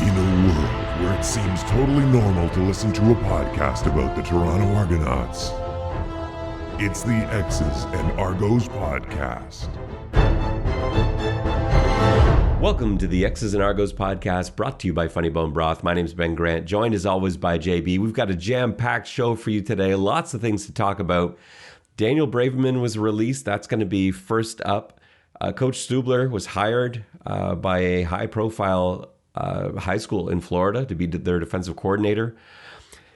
In a world where it seems totally normal to listen to a podcast about the Toronto Argonauts, it's the X's and Argos podcast. Welcome to the X's and Argos podcast, brought to you by Funny Bone Broth. My name is Ben Grant, joined as always by JB. We've got a jam-packed show for you today, lots of things to talk about. Daniel Braverman was released. That's going to be first up. Coach Stubler was hired by a high-profile high school in Florida to be their defensive coordinator.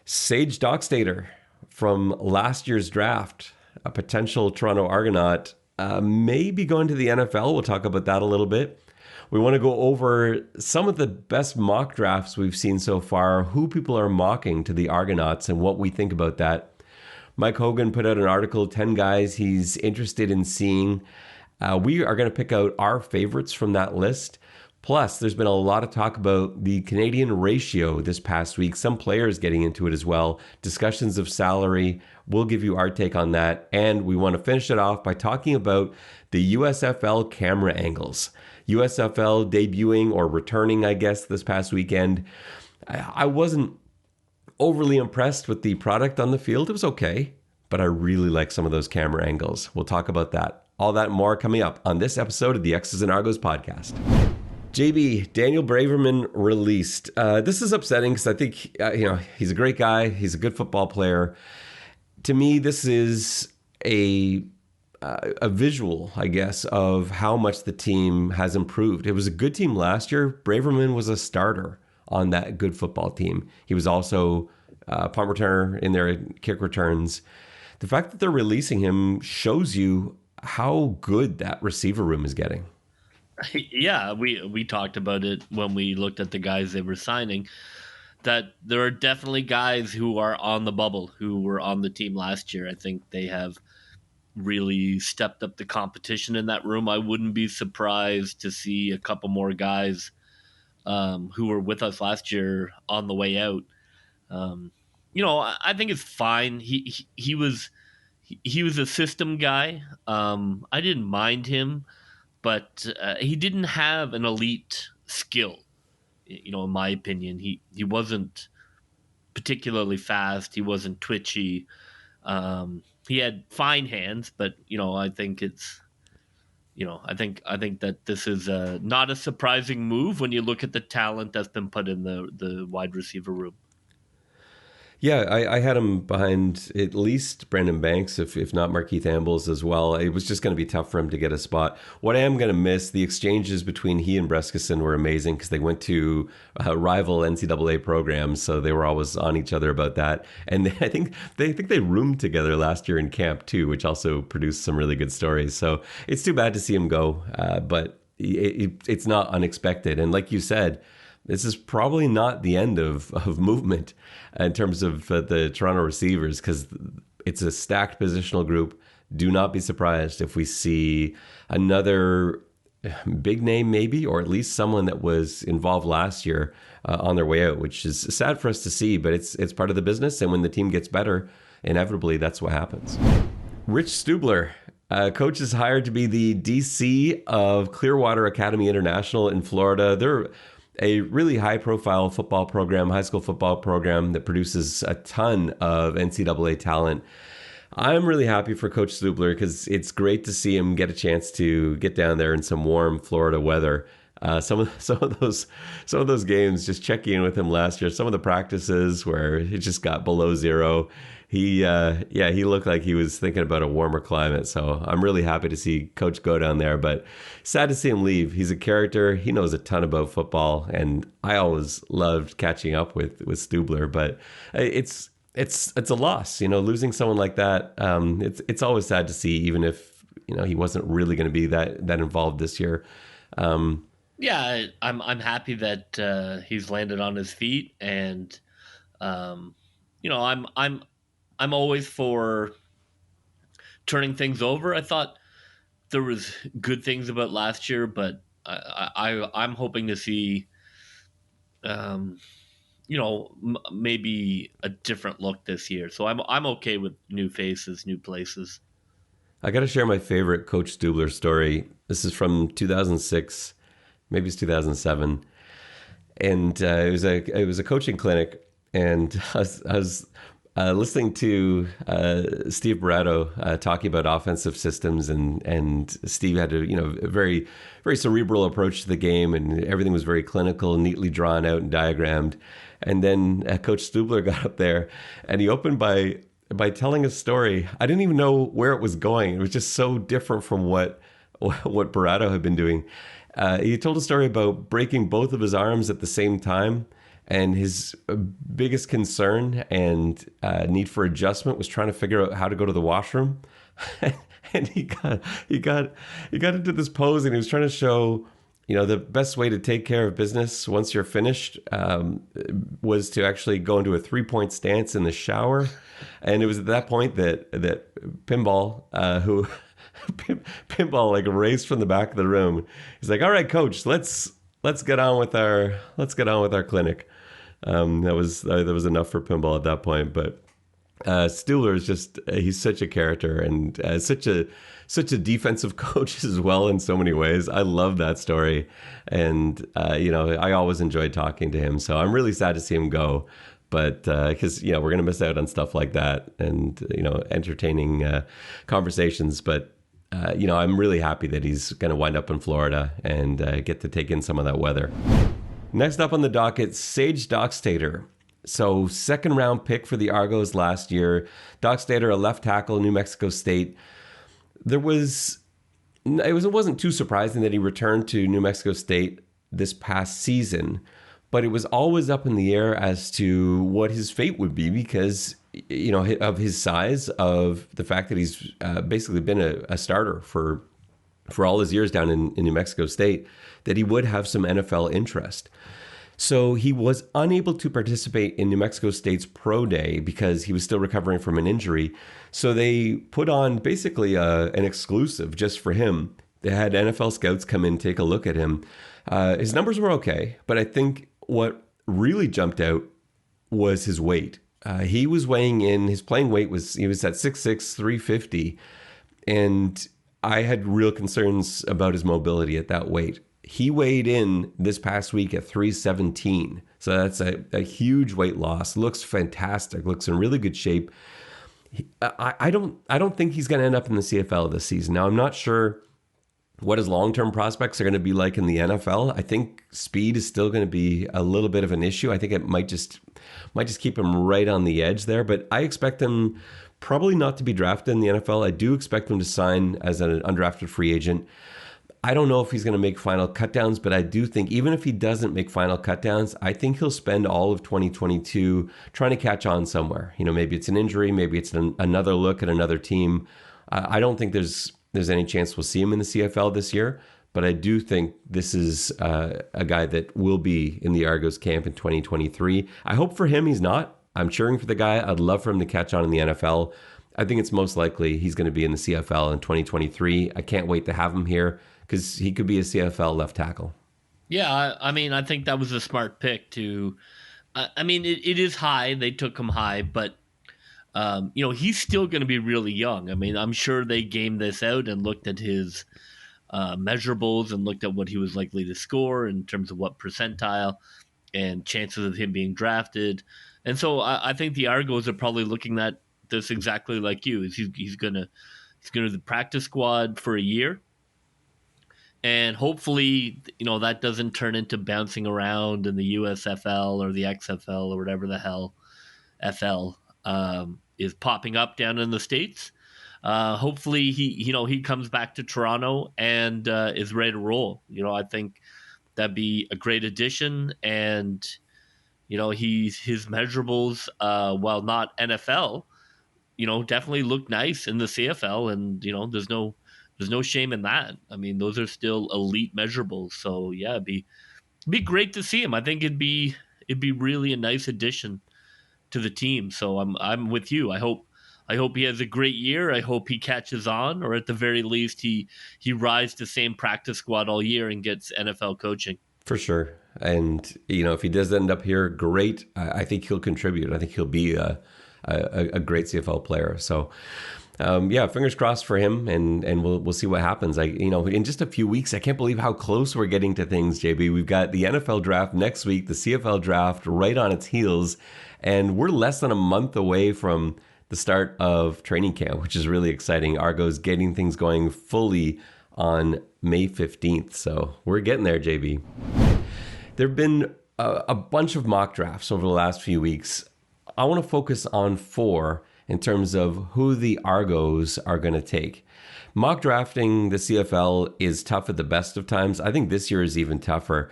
Sage Doxtater from last year's draft, a potential Toronto Argonaut, may be going to the NFL. We'll talk about that a little bit. We want to go over some of the best mock drafts we've seen so far, who people are mocking to the Argonauts, and what we think about that. Mike Hogan put out an article, 10 guys he's interested in seeing. We are going to pick out our favorites from that list. Plus, there's been a lot of talk about the Canadian ratio this past week. Some players getting into it as well. Discussions of salary. We'll give you our take on that. And we want to finish it off by talking about the USFL camera angles. USFL debuting or returning, I guess, this past weekend. I wasn't overly impressed with the product on the field. It was okay, but I really like some of those camera angles. We'll talk about that. All that and more coming up on this episode of the X's and Argos podcast. JB, Daniel Braverman released. This is upsetting because I think he's a great guy. He's a good football player. To me, this is a visual, I guess, of how much the team has improved. It was a good team last year. Braverman was a starter on that good football team. He was also a punt returner in their kick returns. The fact that they're releasing him shows you how good that receiver room is getting. Yeah, we talked about it when we looked at the guys they were signing, that there are definitely guys who are on the bubble, who were on the team last year. I think they have really stepped up the competition in that room. I wouldn't be surprised to see a couple more guys who were with us last year on the way out. I think it's fine. He was a system guy. I didn't mind him, but he didn't have an elite skill. In my opinion, he wasn't particularly fast. He wasn't twitchy. He had fine hands, but I think it's, I think that this is not a surprising move when you look at the talent that's been put in the wide receiver room. Yeah, I had him behind at least Brandon Banks, if not Markeith Ambles as well. It was just going to be tough for him to get a spot. What I am going to miss, the exchanges between he and Breskison were amazing because they went to rival NCAA programs, so they were always on each other about that. And I think they roomed together last year in camp too, which also produced some really good stories. So it's too bad to see him go, but it's not unexpected. And like you said, this is probably not the end of movement in terms of the Toronto receivers, because it's a stacked positional group. Do not be surprised if we see another big name maybe, or at least someone that was involved last year on their way out, which is sad for us to see, but it's part of the business. And when the team gets better, inevitably that's what happens. Rich Stubler, coach is hired to be the DC of Clearwater Academy International in Florida. They're a really high-profile football program, high school football program that produces a ton of NCAA talent. I'm really happy for Coach Stubler because it's great to see him get a chance to get down there in some warm Florida weather. Some of those games, just checking in with him last year, some of the practices where it just got below zero. He looked like he was thinking about a warmer climate. So I'm really happy to see Coach go down there, but sad to see him leave. He's a character. He knows a ton about football, and I always loved catching up with Stubler. But it's a loss, losing someone like that. It's always sad to see, even if he wasn't really going to be that involved this year. Yeah, I'm happy that he's landed on his feet, and I'm always for turning things over. I thought there was good things about last year, but I'm hoping to see, maybe a different look this year. So I'm okay with new faces, new places. I got to share my favorite Coach Stubler story. This is from 2006, maybe it's 2007. and it was a coaching clinic, and I was listening to Steve Barato talking about offensive systems, and Steve had a very very cerebral approach to the game, and everything was very clinical, neatly drawn out and diagrammed. And then Coach Stubler got up there, and he opened by telling a story. I didn't even know where it was going. It was just so different from what Barato had been doing. He told a story about breaking both of his arms at the same time, and his biggest concern and need for adjustment was trying to figure out how to go to the washroom. And he got into this pose, and he was trying to show, the best way to take care of business once you're finished was to actually go into a 3-point stance in the shower. And it was at that point that Pinball, Pinball like raced from the back of the room. He's like, "All right, coach, let's get on with our clinic." That was enough for Pinball at that point. But Stubler is he's such a character, and such a defensive coach as well in so many ways. I love that story, and I always enjoyed talking to him. So I'm really sad to see him go, but because we're going to miss out on stuff like that, and entertaining conversations. But I'm really happy that he's going to wind up in Florida and get to take in some of that weather. Next up on the docket, Sage Doxtater. So 2nd round pick for the Argos last year. Doxtater, a left tackle, New Mexico State. It wasn't too surprising that he returned to New Mexico State this past season, but it was always up in the air as to what his fate would be because, of his size, of the fact that he's basically been a starter for all his years down in New Mexico State, that he would have some NFL interest. So he was unable to participate in New Mexico State's pro day because he was still recovering from an injury. So they put on basically an exclusive just for him. They had NFL scouts come in, take a look at him. His numbers were okay, but I think what really jumped out was his weight. He was weighing in, his playing weight he was at 6'6", 350. And I had real concerns about his mobility at that weight. He weighed in this past week at 317. So that's a huge weight loss. Looks fantastic. Looks in really good shape. I don't think he's going to end up in the CFL this season. Now, I'm not sure what his long-term prospects are going to be like in the NFL. I think speed is still going to be a little bit of an issue. I think it might just keep him right on the edge there. But I expect him probably not to be drafted in the NFL. I do expect him to sign as an undrafted free agent. I don't know if he's going to make final cutdowns, but I do think even if he doesn't make final cutdowns, I think he'll spend all of 2022 trying to catch on somewhere. Maybe it's an injury, maybe it's another look at another team. I don't think there's any chance we'll see him in the CFL this year, but I do think this is a guy that will be in the Argos camp in 2023. I hope for him he's not. I'm cheering for the guy. I'd love for him to catch on in the NFL. I think it's most likely he's going to be in the CFL in 2023. I can't wait to have him here, because he could be a CFL left tackle. Yeah, I think that was a smart pick to. It is high. They took him high, but he's still going to be really young. I'm sure they gamed this out and looked at his measurables and looked at what he was likely to score in terms of what percentile and chances of him being drafted. And so I think the Argos are probably looking at this exactly like you. He's gonna the practice squad for a year. And hopefully, that doesn't turn into bouncing around in the USFL or the XFL or whatever the hell FL is popping up down in the States. Hopefully, he comes back to Toronto and is ready to roll. I think that'd be a great addition. And, his measurables, while not NFL, definitely look nice in the CFL. And, there's no shame in that. Those are still elite measurables. So yeah, it'd be great to see him. I think it'd be really a nice addition to the team. So I'm with you. I hope he has a great year. I hope he catches on, or at the very least he rides the same practice squad all year and gets NFL coaching. For sure. And if he does end up here, great. I think he'll contribute. I think he'll be a great CFL player. So Yeah, fingers crossed for him, and we'll see what happens. In just a few weeks, I can't believe how close we're getting to things, JB. We've got the NFL draft next week, the CFL draft right on its heels, and we're less than a month away from the start of training camp, which is really exciting. Argos getting things going fully on May 15th, so we're getting there, JB. There have been a bunch of mock drafts over the last few weeks. I want to focus on 4 in terms of who the Argos are going to take. Mock drafting the CFL is tough at the best of times. I think this year is even tougher.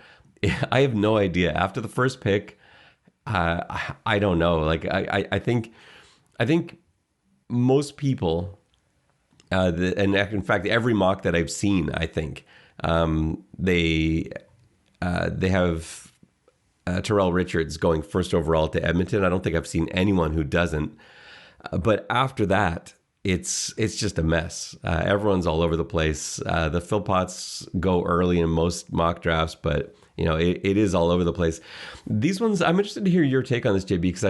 I have no idea. After the first pick, I don't know. Like I think most people, and in fact, every mock that I've seen, I think they have Terrell Richards going first overall to Edmonton. I don't think I've seen anyone who doesn't. But after that, it's just a mess. Everyone's all over the place. The Philpots go early in most mock drafts, but it is all over the place. These ones, I'm interested to hear your take on this, JB, because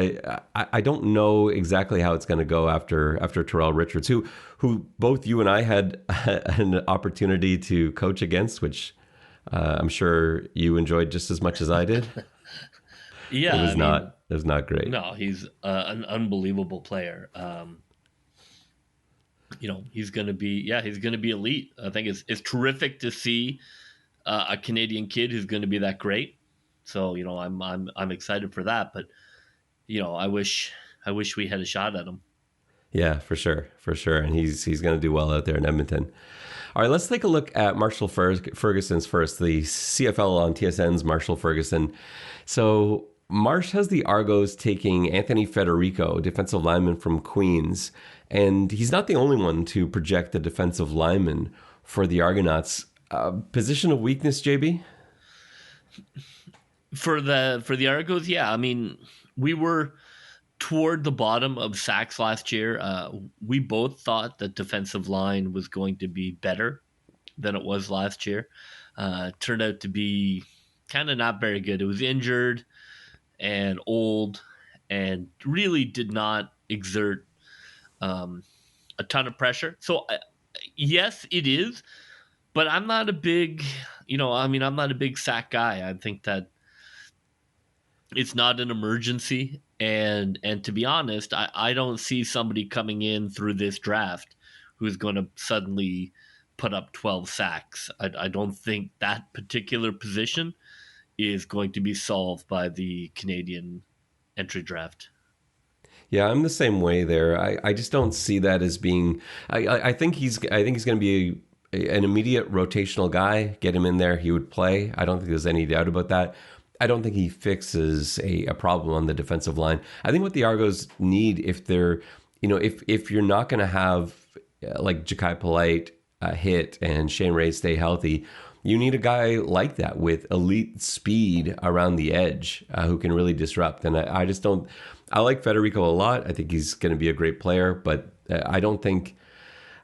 I don't know exactly how it's going to go after Terrell Richards, who both you and I had an opportunity to coach against, which I'm sure you enjoyed just as much as I did. Yeah, it was not great. No, he's an unbelievable player. He's going to be elite. I think it's terrific to see a Canadian kid who's going to be that great. So I'm excited for that. But I wish we had a shot at him. Yeah, for sure, and he's going to do well out there in Edmonton. All right, let's take a look at Marshall Ferguson's first, the CFL on TSN's Marshall Ferguson. So Marsh has the Argos taking Anthony Federico, defensive lineman from Queens, and he's not the only one to project the defensive lineman for the Argonauts. Position of weakness, JB? For the Argos, yeah. I mean, we were toward the bottom of sacks last year. We both thought that defensive line was going to be better than it was last year. Turned out to be kind of not very good. It was injured and old and really did not exert a ton of pressure. So yes, it is, but I'm not a big, I'm not a big sack guy. I think that it's not an emergency. And to be honest, I don't see somebody coming in through this draft who's going to suddenly put up 12 sacks. I don't think that particular position is going to be solved by the Canadian entry draft. Yeah, I'm the same way there. I just don't see that as being. I think he's going to be an immediate rotational guy. Get him in there, he would play. I don't think there's any doubt about that. I don't think he fixes a problem on the defensive line. I think what the Argos need, if they're, if you're not going to have like Ja'Kai Polite hit and Shane Ray stay healthy, you need a guy like that with elite speed around the edge who can really disrupt. And I just don't. I like Federico a lot. I think he's going to be a great player, but I don't think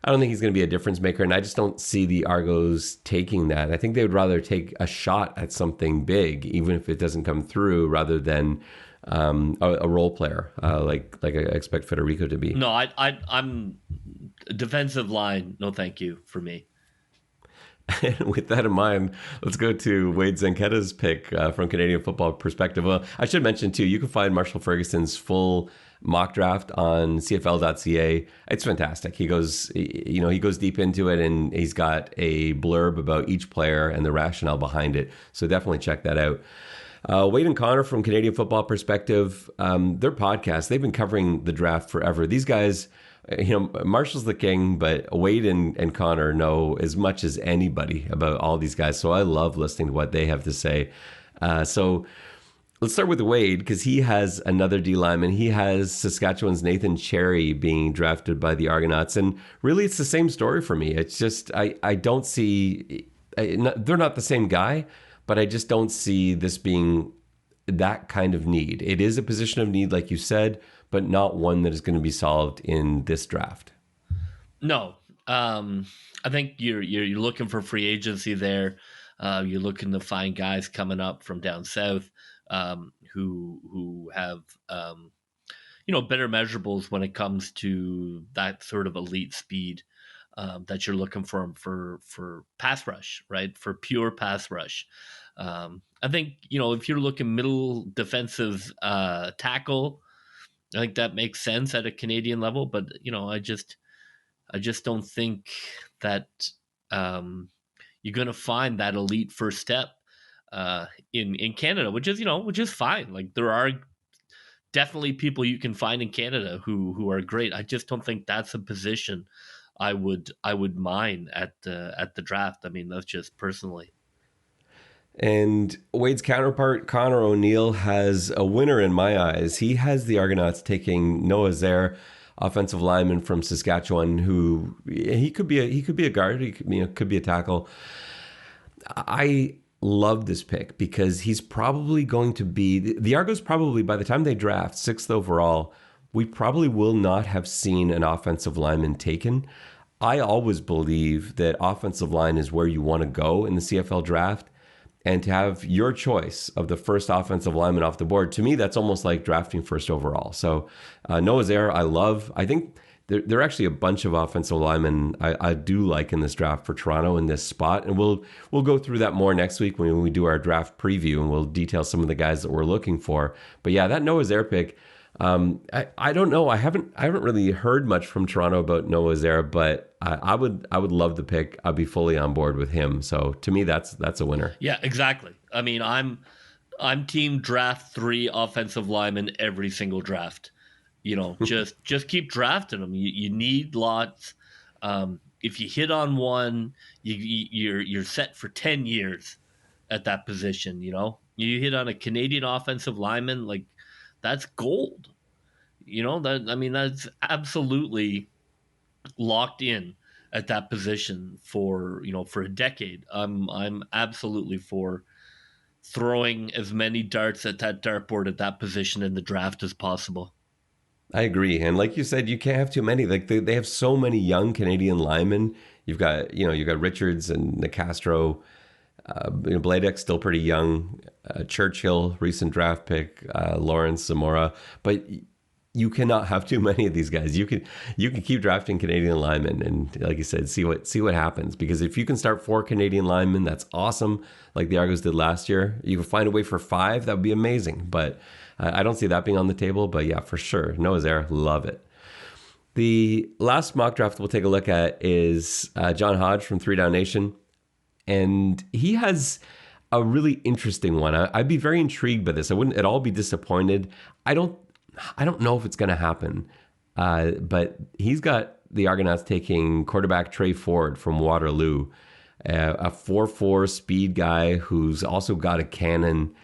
he's going to be a difference maker. And I just don't see the Argos taking that. I think they would rather take a shot at something big, even if it doesn't come through, rather than a role player like I expect Federico to be. No, I'm defensive line. No, thank you for me. And with that in mind, let's go to Wade Zanketta's pick from Canadian Football Perspective. Well, I should mention too, you can find Marshall Ferguson's full mock draft on CFL.ca. It's fantastic. He goes deep into it, and he's got a blurb about each player and the rationale behind it. So definitely check that out. Wade and Connor from Canadian Football Perspective, their podcast, they've been covering the draft forever. These guys, Marshall's the king, but Wade and Connor know as much as anybody about all these guys. So I love listening to what they have to say. So let's start with Wade, because he has another D lineman. He has Saskatchewan's Nathan Cherry being drafted by the Argonauts. And really, it's the same story for me. It's just, I don't see, they're not the same guy, but I just don't see this being that kind of need. It is a position of need, like you said, but not one that is going to be solved in this draft. No, I think you're looking for free agency there. You're looking to find guys coming up from down south who have better measurables when it comes to that sort of elite speed that you're looking for pass rush, right? For pure pass rush. I think, if you're looking middle defensive tackle, I think that makes sense at a Canadian level. But, I just don't think that you're going to find that elite first step in Canada, which is fine. Like, there are definitely people you can find in Canada who are great. I just don't think that's a position I would mine at the draft. I mean, that's just personally. And Wade's counterpart, Connor O'Neill, has a winner in my eyes. He has the Argonauts taking Noah Zaire, offensive lineman from Saskatchewan, who he could be a guard, he could be a tackle. I love this pick because he's probably going to be the Argos. Probably by the time they draft 6th overall, we probably will not have seen an offensive lineman taken. I always believe that offensive line is where you want to go in the CFL draft. And to have your choice of the first offensive lineman off the board, to me, that's almost like drafting first overall. So Noah Zaire, I love. I think there are actually a bunch of offensive linemen I do like in this draft for Toronto in this spot. And we'll go through that more next week when we do our draft preview, and we'll detail some of the guys that we're looking for. But yeah, that Noah Zaire pick, I don't know. I haven't really heard much from Toronto about Noah Zaire, but I would love the pick. I'd be fully on board with him. So to me, that's a winner. Yeah, exactly. I mean, I'm team draft 3 offensive linemen every single draft. Just keep drafting them. You need lots. If you hit on one, you're set for 10 years at that position. You hit on a Canadian offensive lineman, like, that's gold. That's absolutely locked in at that position for a decade. I'm absolutely for throwing as many darts at that dartboard at that position in the draft as possible. I agree. And like you said, you can't have too many. Like they have so many young Canadian linemen. You've got Richards and Nicastro. Bladek's still pretty young. Churchill, recent draft pick. Lawrence Zamora. But you cannot have too many of these guys. You can keep drafting Canadian linemen, and like you said, see what happens. Because if you can start 4 Canadian linemen, that's awesome. Like the Argos did last year. You can find a way for 5. That would be amazing. But I don't see that being on the table. But yeah, for sure, Noah Zaire, love it. The last mock draft we'll take a look at is John Hodge from 3 Down Nation. And he has a really interesting one. I'd be very intrigued by this. I wouldn't at all be disappointed. I don't know if it's going to happen, but he's got the Argonauts taking quarterback Trey Ford from Waterloo, a 4.4 speed guy who's also got a cannon.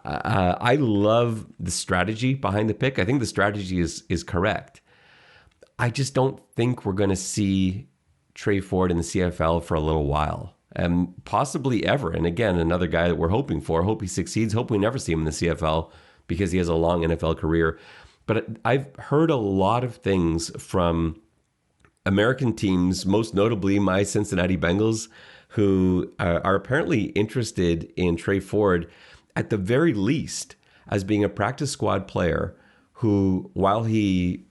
I love the strategy behind the pick. I think the strategy is correct. I just don't think we're going to see Trey Ford in the CFL for a little while. Possibly ever. And again, another guy that we're hoping for. Hope he succeeds. Hope we never see him in the CFL because he has a long NFL career. But I've heard a lot of things from American teams, most notably my Cincinnati Bengals, who are apparently interested in Trey Ford at the very least as being a practice squad player who, while he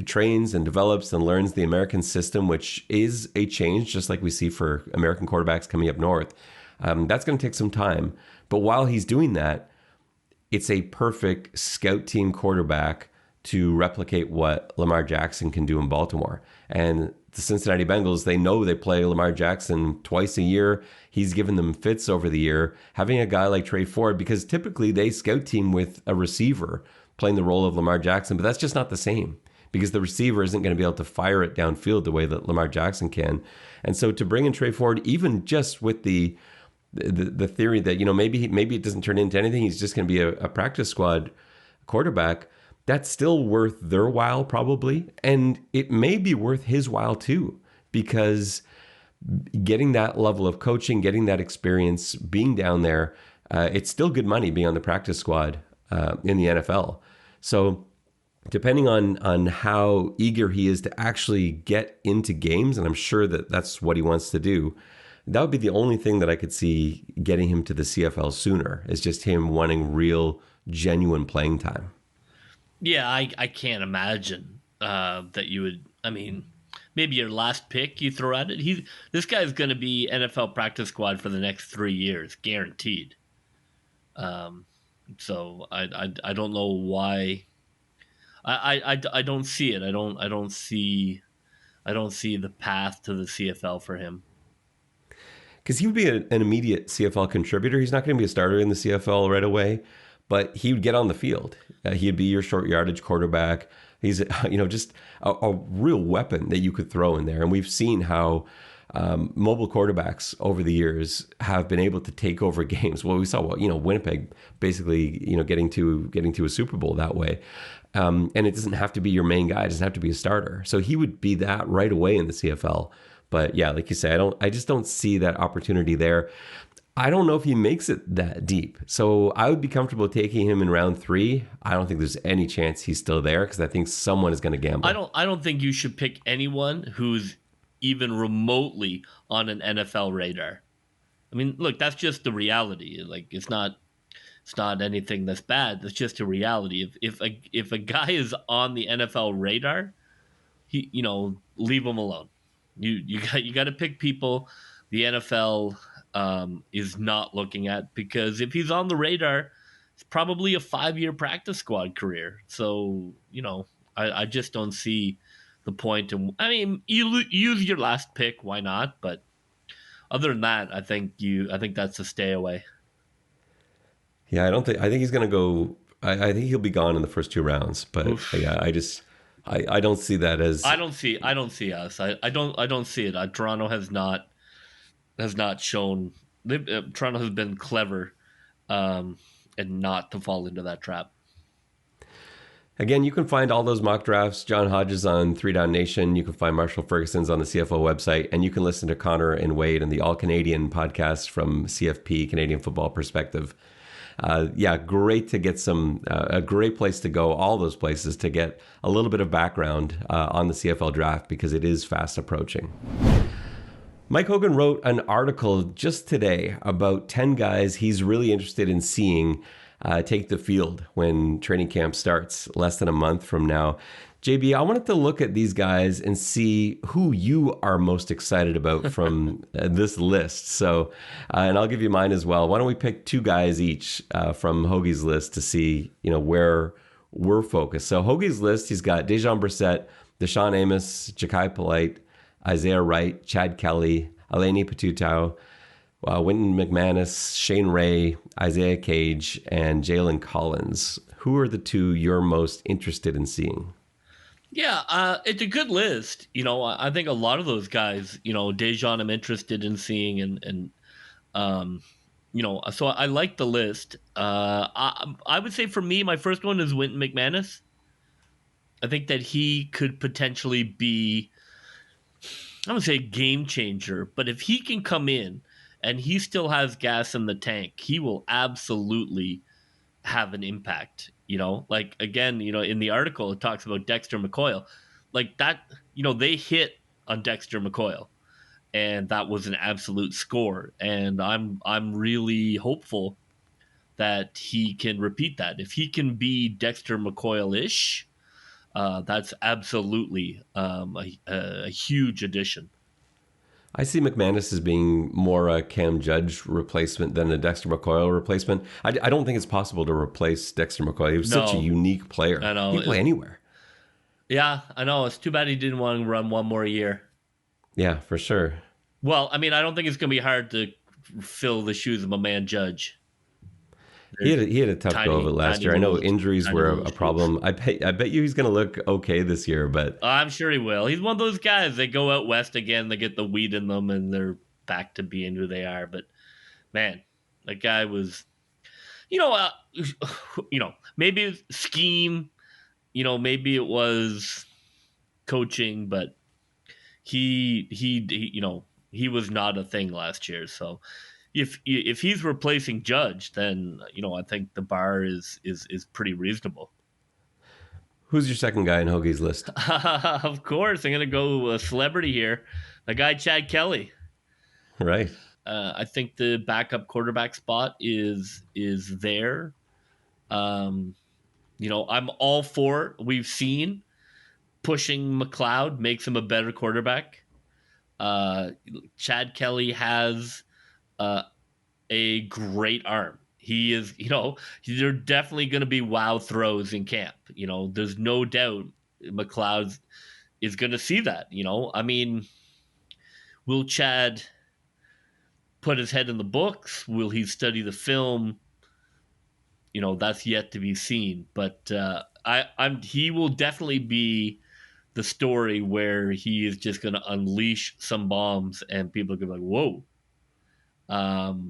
trains and develops and learns the American system, which is a change, just like we see for American quarterbacks coming up north. That's going to take some time. But while he's doing that, it's a perfect scout team quarterback to replicate what Lamar Jackson can do in Baltimore. And the Cincinnati Bengals, they know they play Lamar Jackson twice a year. He's given them fits over the year. Having a guy like Trey Ford, because typically they scout team with a receiver playing the role of Lamar Jackson, but that's just not the same, because the receiver isn't going to be able to fire it downfield the way that Lamar Jackson can. And so to bring in Trey Ford, even just with the theory that, maybe it doesn't turn into anything, he's just going to be a practice squad quarterback, that's still worth their while probably. And it may be worth his while too, because getting that level of coaching, getting that experience, being down there, it's still good money being on the practice squad in the NFL. So depending on how eager he is to actually get into games, and I'm sure that that's what he wants to do, that would be the only thing that I could see getting him to the CFL sooner, is just him wanting real, genuine playing time. Yeah, I can't imagine that you would. I mean, maybe your last pick you throw at it. This guy's going to be NFL practice squad for the next 3 years, guaranteed. Um, so I don't know why. I don't see it. I don't see the path to the CFL for him. Because he would be an immediate CFL contributor. He's not going to be a starter in the CFL right away, but he would get on the field. He'd be your short yardage quarterback. He's just a real weapon that you could throw in there. And we've seen how mobile quarterbacks over the years have been able to take over games. Well, we saw Winnipeg basically getting to a Super Bowl that way. And it doesn't have to be your main guy. It doesn't have to be a starter. So he would be that right away in the CFL. But yeah, like you say, I just don't see that opportunity there. I don't know if he makes it that deep. So I would be comfortable taking him in round 3. I don't think there's any chance he's still there because I think someone is going to gamble. I don't think you should pick anyone who's even remotely on an NFL radar. I mean, look, that's just the reality. Like it's not anything that's bad. That's just a reality. If a guy is on the NFL radar, leave him alone. You got to pick people the NFL is not looking at, because if he's on the radar, it's probably a 5-year practice squad career. So I just don't see the point. I mean, you use your last pick, why not? But other than that, I think that's a stay away. Yeah, I think he's going to go. I think he'll be gone in the first 2 rounds. But Oof. yeah, I don't see that as. I don't see us. I don't see it. Toronto has not shown. Toronto has been clever, and not to fall into that trap. Again, you can find all those mock drafts. John Hodges on 3 Down Nation. You can find Marshall Ferguson's on the CFO website, and you can listen to Connor and Wade and the All Canadian podcast from CFP, Canadian Football Perspective. Great to get a great place to go, all those places, to get a little bit of background on the CFL draft because it is fast approaching. Mike Hogan wrote an article just today about 10 guys he's really interested in seeing take the field when training camp starts less than a month from now. JB, I wanted to look at these guys and see who you are most excited about from this list. So, and I'll give you mine as well. Why don't we pick 2 guys each from Hoagie's list to see, where we're focused. So Hoagie's list, he's got Deshawn Brissett, Deshawn Amos, Ja'Kai Polite, Isaiah Wright, Chad Kelly, Eleni Patutau, Wynton Mcmanus, Shane Ray, Isaiah Cage, and Jalen Collins. Who are the 2 you're most interested in seeing? Yeah, it's a good list. I think a lot of those guys, Deshawn, I'm interested in seeing, and so I like the list. I would say for me, my first one is Wynton Mcmanus. I think that he could potentially be, I would say, a game changer, but if he can come in and he still has gas in the tank, he will absolutely have an impact. Like again, in the article it talks about Dexter McCoyle, like that. They hit on Dexter McCoyle, and that was an absolute score. And I'm really hopeful that he can repeat that. If he can be Dexter McCoyle-ish, that's absolutely a huge addition. I see McManus as being more a Cam Judge replacement than a Dexter McCoyle replacement. I don't think it's possible to replace Dexter McCoyle. He was such a unique player. I know. He can play anywhere. Yeah, I know. It's too bad he didn't want to run one more year. Yeah, for sure. Well, I mean, I don't think it's going to be hard to fill the shoes of a man Judge. He had a tough go of it last year. I know injuries were a problem. I bet you he's going to look okay this year, but I'm sure he will. He's one of those guys. They go out west again, they get the weed in them, and they're back to being who they are. But man, that guy was, maybe it was scheme, maybe it was coaching, but he was not a thing last year. So if he's replacing Judge, then I think the bar is pretty reasonable. Who's your second guy in Hoagie's list? Of course, I'm gonna go a celebrity here, the guy Chad Kelly. Right. I think the backup quarterback spot is there. I'm all for it. We've seen pushing McLeod makes him a better quarterback. Chad Kelly has a great arm. He is, they're definitely going to be wow throws in camp. There's no doubt McLeod is going to see that. I mean, will Chad put his head in the books? Will he study the film? That's yet to be seen. But he will definitely be the story where he is just going to unleash some bombs and people are going to be like, whoa.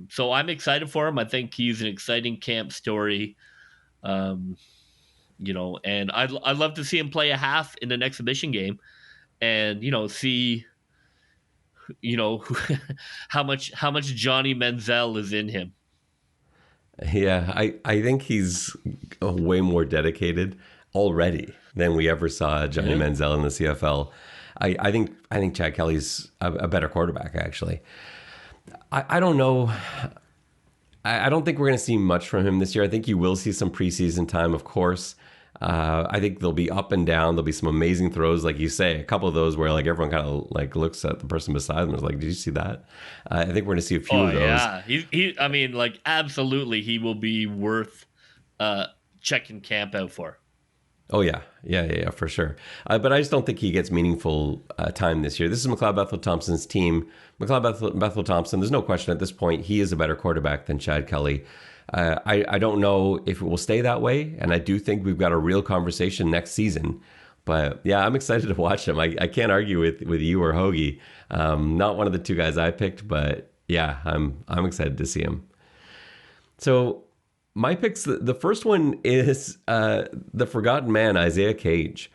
So I'm excited for him. I think he's an exciting camp story. And I'd love to see him play a half in an exhibition game and, see, how much Johnny Manziel is in him. Yeah, I think he's way more dedicated already than we ever saw Johnny Manziel in the CFL. I think Chad Kelly's a better quarterback, actually. I don't know. I don't think we're going to see much from him this year. I think you will see some preseason time, of course. I think they'll be up and down. There'll be some amazing throws, like you say, a couple of those where like everyone kind of like looks at the person beside them and is like, "Did you see that?" I think we're going to see a few of those. Yeah, he. I mean, like absolutely, he will be worth checking camp out for. Oh, yeah, for sure. But I just don't think he gets meaningful time this year. This is McLeod Bethel-Thompson's team. McLeod Bethel-Thompson, there's no question at this point, he is a better quarterback than Chad Kelly. I don't know if it will stay that way, and I do think we've got a real conversation next season. But yeah, I'm excited to watch him. I can't argue with you or Hoagie. Not one of the two guys I picked, but yeah, I'm excited to see him. So my picks, the first one is the forgotten man, Isaiah Cage.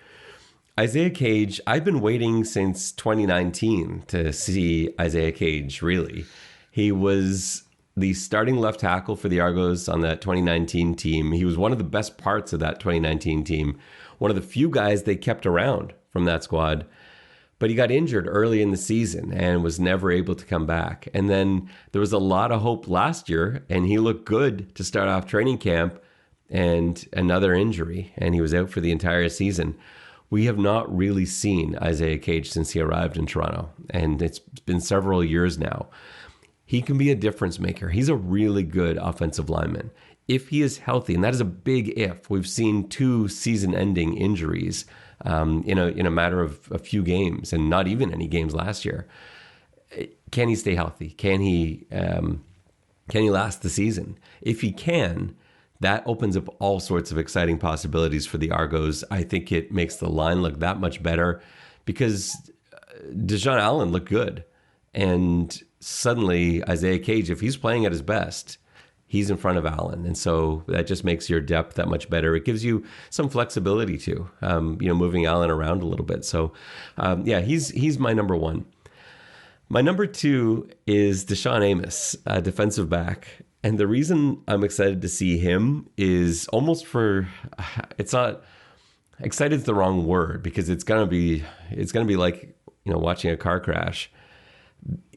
Isaiah Cage, I've been waiting since 2019 to see Isaiah Cage, really. He was the starting left tackle for the Argos on that 2019 team. He was one of the best parts of that 2019 team, one of the few guys they kept around from that squad. But he got injured early in the season and was never able to come back. And then there was a lot of hope last year, and he looked good to start off training camp, and another injury, and he was out for the entire season. We have not really seen Isaiah Cage since he arrived in Toronto, and it's been several years now. He can be a difference maker. He's a really good offensive lineman. If he is healthy, and that is a big if, we've seen 2 season-ending injuries in a matter of a few games, and not even any games last year. Can he stay healthy? Can he last the season? If he can, that opens up all sorts of exciting possibilities for the Argos. I think it makes the line look that much better because Deshawn Allen looked good, and suddenly Isaiah Cage, if he's playing at his best, he's in front of Allen. And so that just makes your depth that much better. It gives you some flexibility too, moving Allen around a little bit. So he's my number one. My number 2 is Deshawn Amos, defensive back. And the reason I'm excited to see him is it's not excited is the wrong word, because it's going to be like, watching a car crash.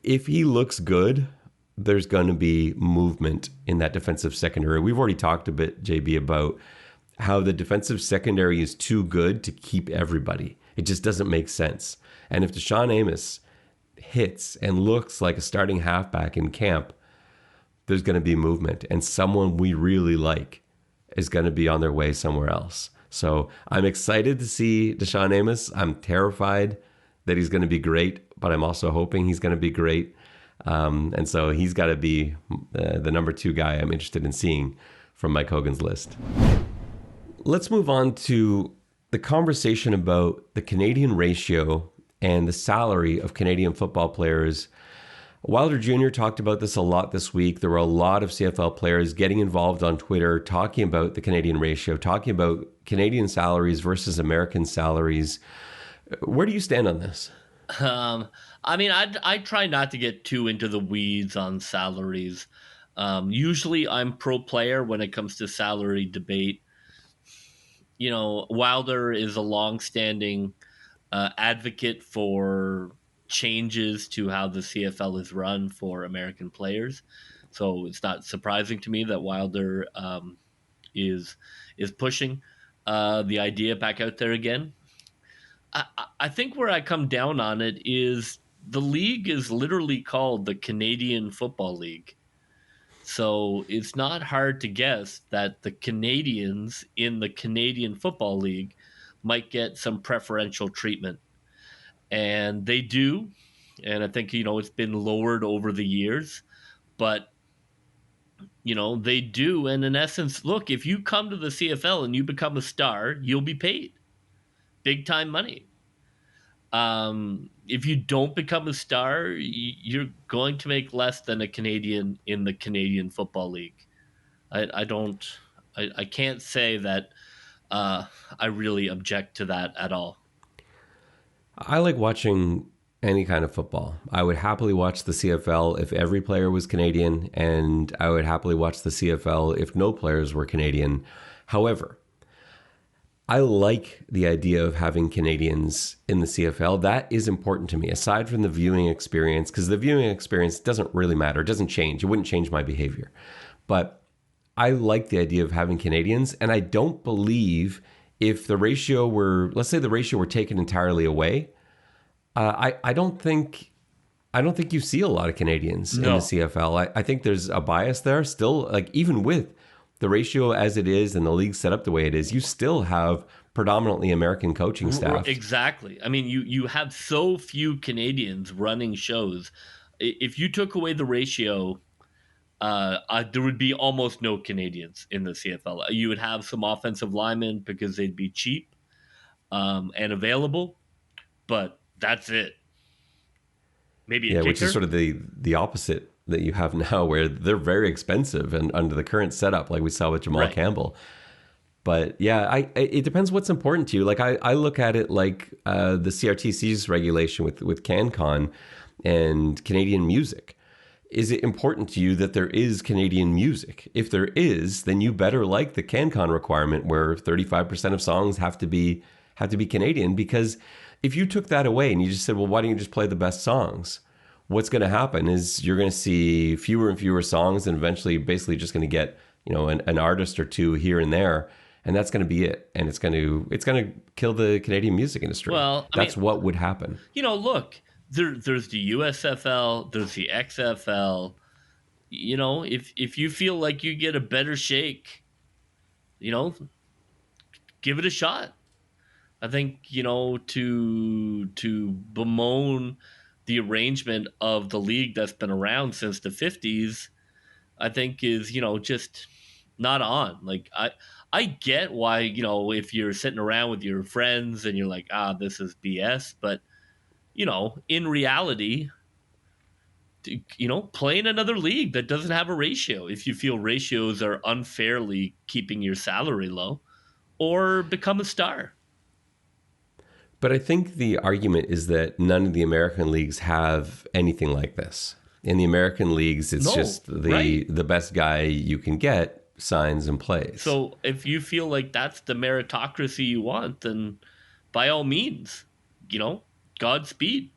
If he looks good, there's going to be movement in that defensive secondary. We've already talked a bit, JB, about how the defensive secondary is too good to keep everybody. It just doesn't make sense. And if Deshawn Amos hits and looks like a starting halfback in camp, there's going to be movement. And someone we really like is going to be on their way somewhere else. So I'm excited to see Deshawn Amos. I'm terrified that he's going to be great, but I'm also hoping he's going to be great. And so he's got to be the number 2 guy I'm interested in seeing from Mike Hogan's list. Let's move on to the conversation about the Canadian ratio and the salary of Canadian football players. Wilder Jr. talked about this a lot this week. There were a lot of CFL players getting involved on Twitter, talking about the Canadian ratio, talking about Canadian salaries versus American salaries. Where do you stand on this? I mean, I try not to get too into the weeds on salaries. Usually I'm pro player when it comes to salary debate. Wilder is a longstanding advocate for changes to how the CFL is run for American players. So it's not surprising to me that Wilder is pushing the idea back out there again. I think where I come down on it is the league is literally called the Canadian Football League. So it's not hard to guess that the Canadians in the Canadian Football League might get some preferential treatment. And they do. And I think, it's been lowered over the years. But, they do. And in essence, look, if you come to the CFL and you become a star, you'll be paid big time money. If you don't become a star, you're going to make less than a Canadian in the Canadian Football League. I can't say that I really object to that at all. I like watching any kind of football. I would happily watch the CFL if every player was Canadian, and I would happily watch the CFL if no players were Canadian. However, I like the idea of having Canadians in the CFL. That is important to me, aside from the viewing experience, because the viewing experience doesn't really matter. It doesn't change. It wouldn't change my behavior. But I like the idea of having Canadians, and I don't believe if the ratio were, let's say the ratio were taken entirely away, I don't think you see a lot of Canadians in the CFL. I think there's a bias there still, like even with the ratio as it is and the league set up the way it is, you still have predominantly American coaching staff. Exactly. I mean, you have so few Canadians running shows. If you took away the ratio, there would be almost no Canadians in the CFL. You would have some offensive linemen because they'd be cheap and available, but that's it. Maybe a kicker. Which is sort of the opposite that you have now, where they're very expensive and under the current setup, like we saw with Jamal Campbell. But yeah, it depends what's important to you. Like I look at it like the CRTC's regulation with CanCon and Canadian music. Is it important to you that there is Canadian music? If there is, then you better like the CanCon requirement where 35% of songs have to be Canadian, because if you took that away and you just said, well, why don't you just play the best songs? What's going to happen is you're going to see fewer and fewer songs, and eventually basically just going to get, an artist or two here and there, and that's going to be it. And it's going to kill the Canadian music industry. Well, that's what would happen. Look, there's the USFL, there's the XFL. If you feel like you get a better shake, give it a shot. I think, to bemoan the arrangement of the league that's been around since the 50s, I think is, just not on. Like, I get why, if you're sitting around with your friends and you're like, this is BS, but, in reality, play in another league that doesn't have a ratio if you feel ratios are unfairly keeping your salary low, or become a star. But I think the argument is that none of the American leagues have anything like this. In the American leagues, it's just the best guy you can get signs and plays. So if you feel like that's the meritocracy you want, then by all means, Godspeed.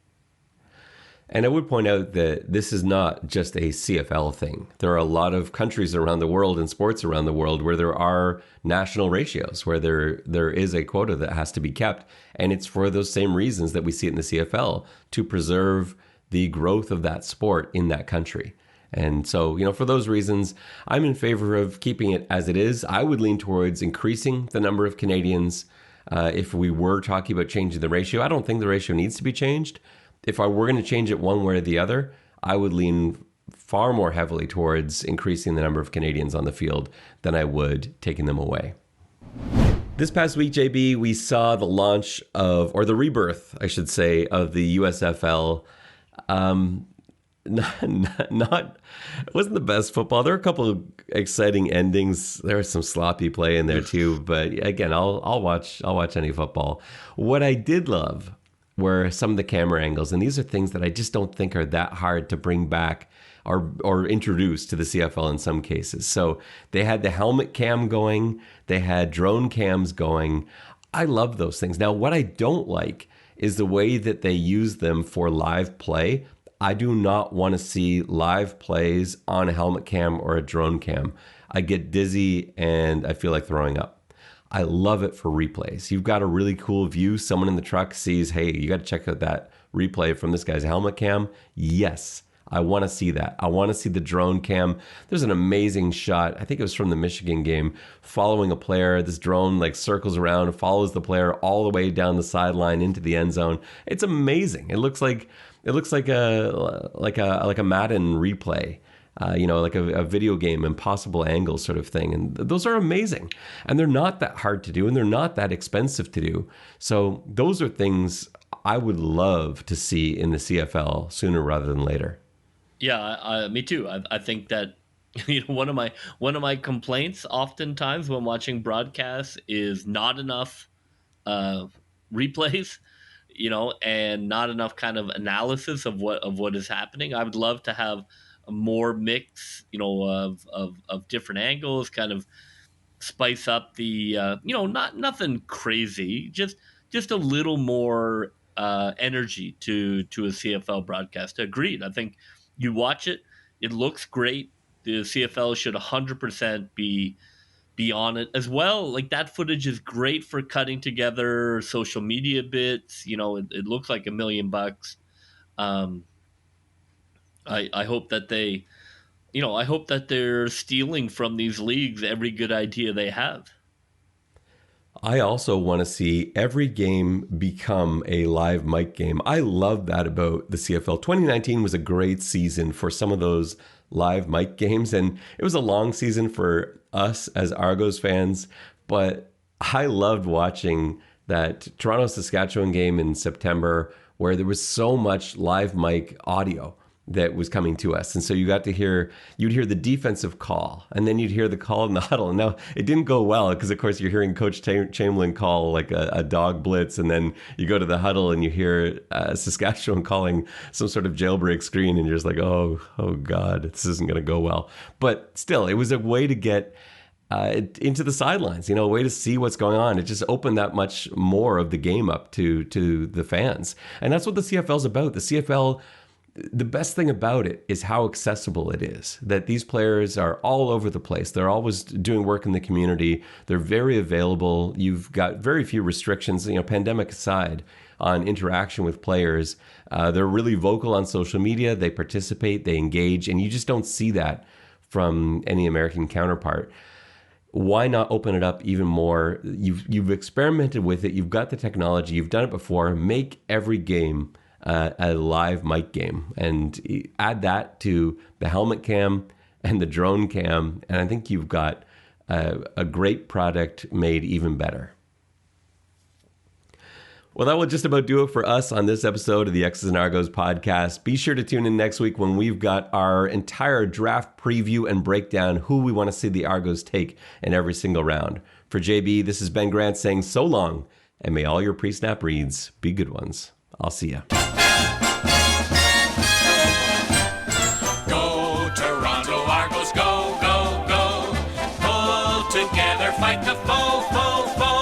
And I would point out that this is not just a CFL thing. There are a lot of countries around the world and sports around the world where there are national ratios, where there is a quota that has to be kept. And it's for those same reasons that we see it in the CFL, to preserve the growth of that sport in that country. And so, for those reasons, I'm in favor of keeping it as it is. I would lean towards increasing the number of Canadians if we were talking about changing the ratio. I don't think the ratio needs to be changed. If I were going to change it one way or the other, I would lean far more heavily towards increasing the number of Canadians on the field than I would taking them away. This past week, JB, we saw the launch or the rebirth, I should say, of the USFL. It wasn't the best football. There were a couple of exciting endings. There was some sloppy play in there too. But again, I'll watch any football. What I did love were some of the camera angles, and these are things that I just don't think are that hard to bring back or introduce to the CFL in some cases. So they had the helmet cam going, they had drone cams going. I love those things. Now, what I don't like is the way that they use them for live play. I do not want to see live plays on a helmet cam or a drone cam. I get dizzy and I feel like throwing up. I love it for replays. You've got a really cool view. Someone in the truck sees, hey, you got to check out that replay from this guy's helmet cam. Yes, I want to see that. I want to see the drone cam. There's an amazing shot. I think it was from the Michigan game, following a player. This drone like circles around, follows the player all the way down the sideline into the end zone. It's amazing. It looks like a Madden replay. Like a video game, impossible angle sort of thing. And those are amazing. And they're not that hard to do, and they're not that expensive to do. So those are things I would love to see in the CFL sooner rather than later. Yeah, me too. I think that one of my complaints oftentimes when watching broadcasts is not enough replays, and not enough kind of analysis of what is happening. I would love to have a more mix, of different angles, kind of spice up the, nothing crazy, just a little more energy to a CFL broadcast. Agreed. I think you watch it, it looks great. The CFL should 100% be on it as well. Like, that footage is great for cutting together social media bits. It looks like $1 million. I hope that they're stealing from these leagues every good idea they have. I also want to see every game become a live mic game. I love that about the CFL. 2019 was a great season for some of those live mic games, and it was a long season for us as Argos fans, but I loved watching that Toronto-Saskatchewan game in September where there was so much live mic audio that was coming to us. And so you'd hear the defensive call, and then you'd hear the call in the huddle. And now it didn't go well because, of course, you're hearing Coach Chamberlain call like a dog blitz, and then you go to the huddle and you hear Saskatchewan calling some sort of jailbreak screen, and you're just like, oh God, this isn't going to go well. But still, it was a way to get into the sidelines, a way to see what's going on. It just opened that much more of the game up to the fans. And that's what the CFL is about. The CFL, the best thing about it is how accessible it is, that these players are all over the place. They're always doing work in the community. They're very available. You've got very few restrictions, pandemic aside, on interaction with players. They're really vocal on social media. They participate, they engage, and you just don't see that from any American counterpart. Why not open it up even more? You've experimented with it. You've got the technology. You've done it before. Make every game a live mic game, and add that to the helmet cam and the drone cam, and I think you've got a great product made even better. Well, that will just about do it for us on this episode of the X's and Argos podcast. Be sure to tune in next week when we've got our entire draft preview and breakdown, who we want to see the Argos take in every single round. For JB, this is Ben Grant saying so long, and may all your pre-snap reads be good ones. I'll see ya. Go, Toronto Argos, go, go, go. Pull together, fight the foe, foe, foe.